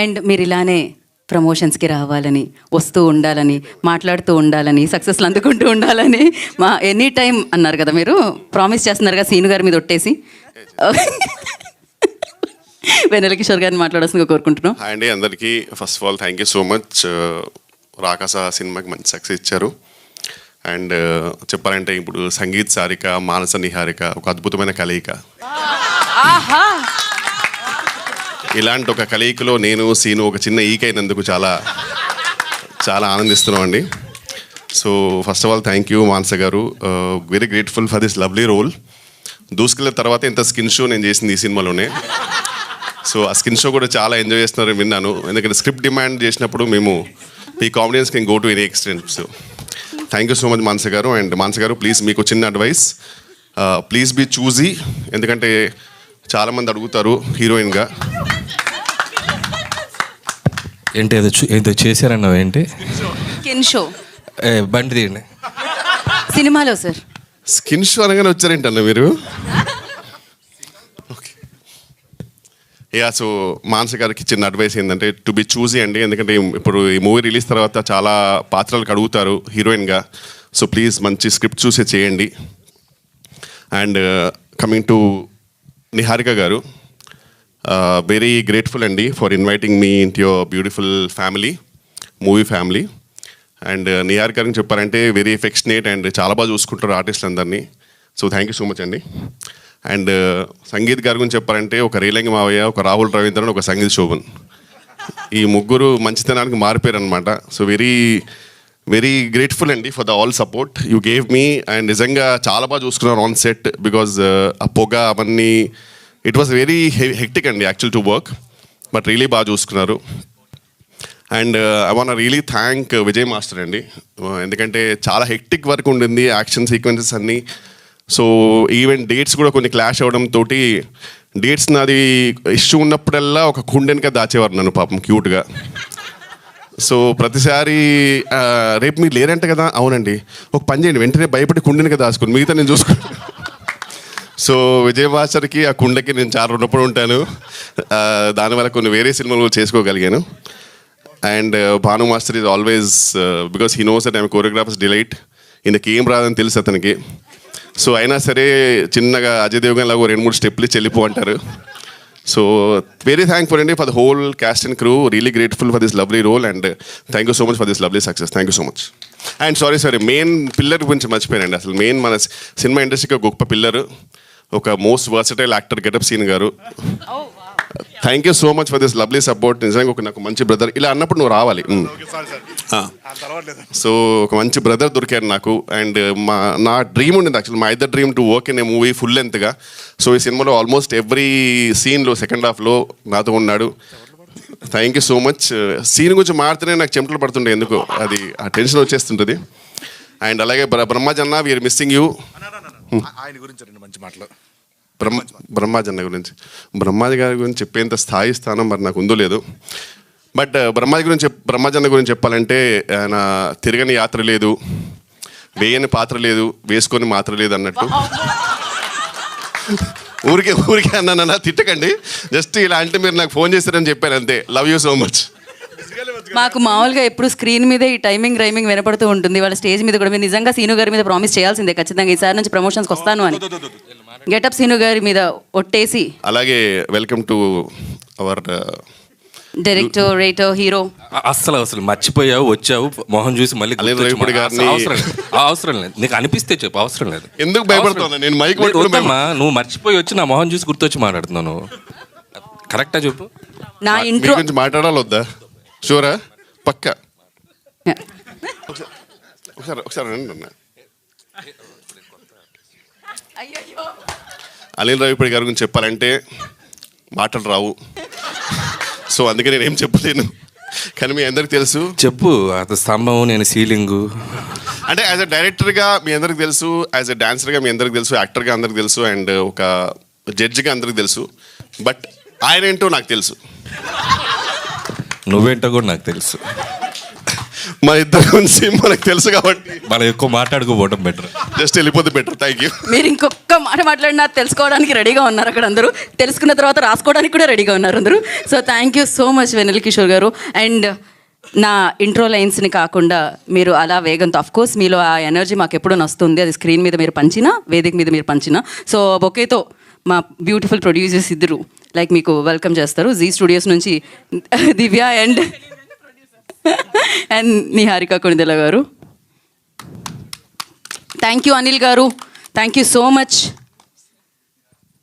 And మీరు ఇలానే ప్రమోషన్స్కి రావాలని, వస్తూ ఉండాలని, మాట్లాడుతూ ఉండాలని, సక్సెస్లు అందుకుంటూ ఉండాలని మా ఎనీ టైం అన్నారు కదా, మీరు ప్రామిస్ చేస్తున్నారు కదా సీను గారి మీద ఒట్టేసి. వెన్నెల కిషోర్ గారిని మాట్లాడాల్సిందిగా కోరుకుంటున్నాం. హాయ్ అండి అందరికీ. First of all thank you so much. Rakasa సినిమాకి మంచి సక్సెస్ ఇచ్చారు. అండ్ చెప్పాలంటే ఇప్పుడు సంగీత్ సారిక, మానస నిహారిక ఒక అద్భుతమైన కలయిక. ఇలాంటి ఒక కలయికలో నేను సీను ఒక చిన్న ఈకైనందుకు చాలా చాలా ఆనందిస్తున్నాం అండి. So first of all thank you Manasa గారు. Very grateful for this lovely role. దూసుకెళ్ళిన తర్వాత ఇంత స్కిన్ షో నేను చేసింది ఈ సినిమాలోనే. సో ఆ స్కిన్ షో కూడా చాలా ఎంజాయ్ చేస్తున్నారని విన్నాను. ఎందుకంటే స్క్రిప్ట్ డిమాండ్ చేసినప్పుడు మేము మీ confidence can go to any extent. So thank you so much Manasa గారు. అండ్ మానస గారు ప్లీజ్ మీకు చిన్న అడ్వైస్, ప్లీజ్ బీ చూజీ. ఎందుకంటే చాలామంది అడుగుతారు హీరోయిన్గా. ఏంటి ఏదో చేశారన్నావు ఏంటి? స్కిన్ షో బండి తీయండి. సినిమాలో సార్ స్కిన్ షో అనగానే వచ్చారేంటన్న మీరు? Okay yeah. సో మానస గారికి చిన్న అడ్వైస్ ఏంటంటే టు బి చూజీ అండి. ఎందుకంటే ఇప్పుడు ఈ మూవీ రిలీజ్ తర్వాత చాలా పాత్రలకు అడుగుతారు హీరోయిన్గా. సో ప్లీజ్ మంచి స్క్రిప్ట్ చూసే చేయండి. అండ్ కమింగ్ టు నిహారిక గారు, వెరీ గ్రేట్ఫుల్ అండి ఫర్ ఇన్వైటింగ్ మీ ఇంట్ your beautiful family, movie family. And Niharika గారికి చెప్పారంటే వెరీ ఎఫెక్షనేట్ అండ్ చాలా బాగా చూసుకుంటారు ఆర్టిస్టులు అందరినీ. So thank you so much అండి. అండ్ సంగీత్ గారి గురించి చెప్పారంటే ఒక రేలంగి మావయ్య, ఒక రాహుల్ రవీంద్రన్, ఒక సంగీత్ శోభన్, ఈ ముగ్గురు మంచితనానికి మారిపోయారు అనమాట. సో వెరీ వెరీ గ్రేట్ఫుల్ అండి for the all support you gave me. And నిజంగా చాలా బాగా చూసుకున్నారు ఆన్ సెట్. బికాజ్ ఆ పొగ అవన్నీ ఇట్ వాస్ వెరీ హెక్టిక్ అండి actual to work, but really బాగా చూసుకున్నారు. And I want really thank Vijay master అండి. ఎందుకంటే చాలా హెక్టిక్ వర్క్ ఉండింది, యాక్షన్ సీక్వెన్సెస్ అన్నీ. సో ఈవెన్ డేట్స్ కూడా కొన్ని క్లాష్ అవ్వడంతో డేట్స్ నాది ఇష్యూ ఉన్నప్పుడల్లా ఒక కుండెనిక దాచేవారు నన్ను పాపం క్యూట్గా. సో ప్రతిసారి రేపు మీరు లేరంట కదా, అవునండి ఒక పని చేయండి వెంటనే భయపడి కుండెనిక దాచుకోండి, మిగతా నేను చూసుకుంటాను. సో విజయ్ మాస్టర్కి ఆ కుండకి నేను చాలా రుణపడి ఉంటాను. దానివల్ల కొన్ని వేరే సినిమాలు చేసుకోగలిగాను. And Bhanu master is always because he knows that I'm choreographer's delight. ఈయనకి ఏం రాదని తెలుసు అతనికి. సో అయినా సరే చిన్నగా అజయ్ దేవగన్ లాగా 2-3 స్టెప్లు చెల్లిపో అంటారు. సో వెరీ థ్యాంక్ఫుల్ అండి for the whole cast and crew. Really grateful for this lovely role and thank you so much for this lovely success. Thank you so much. And sorry main pillar గురించి మర్చిపోయానండి. అసలు main మన cinema ఇండస్ట్రీకి ఒక గొప్ప pillar, ఒక most versatile actor getup సీన్ గారు. Thank you so much for this lovely support. నిజంగా ఒక నాకు మంచి బ్రదర్ ఇలా అన్నప్పుడు నువ్వు రావాలి. సో ఒక మంచి బ్రదర్ దొరికారు నాకు. అండ్ నా డ్రీమ్ ఉండింది యాక్చువల్, మా ఇద్దరు dream to work in a movie full లెంత్గా. సో ఈ సినిమాలో ఆల్మోస్ట్ ఎవ్రీ సీన్లో సెకండ్ హాఫ్లో నాతో ఉన్నాడు. Thank you so much. Scene గురించి మాడితేనే నాకు చెమటలు పడుతుండే, ఎందుకు అది ఆ టెన్షన్ వచ్చేస్తుంటుంది. అండ్ అలాగే బ్రహ్మాజన్న వీఆర్ మిస్సింగ్ యూ. ఆయన గురించి రెండు మంచి మాటలు. బ్రహ్మాజన్న గురించి, బ్రహ్మాజీ గారి గురించి చెప్పేంత స్థాయి స్థానం మరి నాకు ఉందో లేదు. బట్ బ్రహ్మాజన్న గురించి చెప్పాలంటే ఆయన తిరగని యాత్ర లేదు, వేయని పాత్ర లేదు, వేసుకొని మాత్ర లేదు అన్నట్టు. ఊరికే అన్నా తిట్టకండి, జస్ట్ ఇలా అంటే మీరు నాకు ఫోన్ చేస్తారని చెప్పాను అంతే. Love you so much. మాకు మామూలుగా ఎప్పుడు స్క్రీన్ మీదే ఈ టైమింగ్ రైమింగ్ వినపడుతూ ఉంటుంది. వాళ్ళ స్టేజ్ మీద కూడా మీరు నిజంగా సీను గారి మీద ప్రామిస్ చేయాల్సిందే ఖచ్చితంగా, ఈసారి నుంచి ప్రమోషన్స్కి వస్తాను అని. గెటప్ సీను గారి మీద ఒట్టేసి. అలాగే welcome to our director, writer, hero. అసలు మర్చిపోయావు, వచ్చావు, మొహం చూసి మళ్ళీ అవసరం లేదు. నీకు అనిపిస్తే చెప్పు, అవసరం లేదు. ఎందుకు భయపడుతున్నా నేను? మైక్ నువ్వు మర్చిపోయి వచ్చి నా మొహం చూసి గుర్తొచ్చి మాట్లాడుతున్నాను. కరెక్టా చెప్పు. నా ఇంట్రో గురించి మాట్లాడాలి వద్దా? షూరా? పక్కా? ఒకసారి రండి అన్న. అనిల్ రావిపూడి గారి గురించి చెప్పాలంటే మాటలు రావు. సో అందుకే నేను ఏం చెప్పలేను, కానీ మీ అందరికి తెలుసు. చెప్పు. అది స్తంభం, నేను సీలింగు. అంటే యాజ్ అ డైరెక్టర్గా మీ అందరికి తెలుసు, యాజ్ అ డాన్సర్గా మీ అందరికి తెలుసు, యాక్టర్గా అందరికి తెలుసు, అండ్ ఒక జడ్జిగా అందరికి తెలుసు. బట్ ఆయన ఏంటో నాకు తెలుసు, నువ్వేంటో కూడా నాకు తెలుసు. మన ఇద్దరి గురించి మనకు తెలుసు కాబట్టి మనం ఎక్కువ మాట్లాడుకోపోవటం బెటర్. జస్ట్ వెళ్ళిపోతే బెటర్. Thank you. మీరు ఇంకొక మాట మాట్లాడినా తెలుసుకోవడానికి రెడీగా ఉన్నారు అక్కడ అందరూ. తెలుసుకున్న తర్వాత రాసుకోవడానికి కూడా రెడీగా ఉన్నారు అందరూ. So thank you so much Vennela Kishore గారు. అండ్ నా ఇంట్రో లైన్స్ని కాకుండా మీరు అలా వేగంతో, కోర్స్ మీలో ఆ ఎనర్జీ మాకు ఎప్పుడూ వస్తుంది. అది స్క్రీన్ మీద మీరు పంచినా, వేదిక మీద మీరు పంచినా. సో బొకేతో మా బ్యూటిఫుల్ ప్రొడ్యూసర్స్ ఇద్దరు లైక్ మీకు వెల్కమ్ చేస్తారు. జీ స్టూడియోస్ నుంచి దివ్య అండ్ నిహారిక కొణిదెల గారు. థ్యాంక్ యూ అనిల్ గారు, థ్యాంక్ యూ సో మచ్.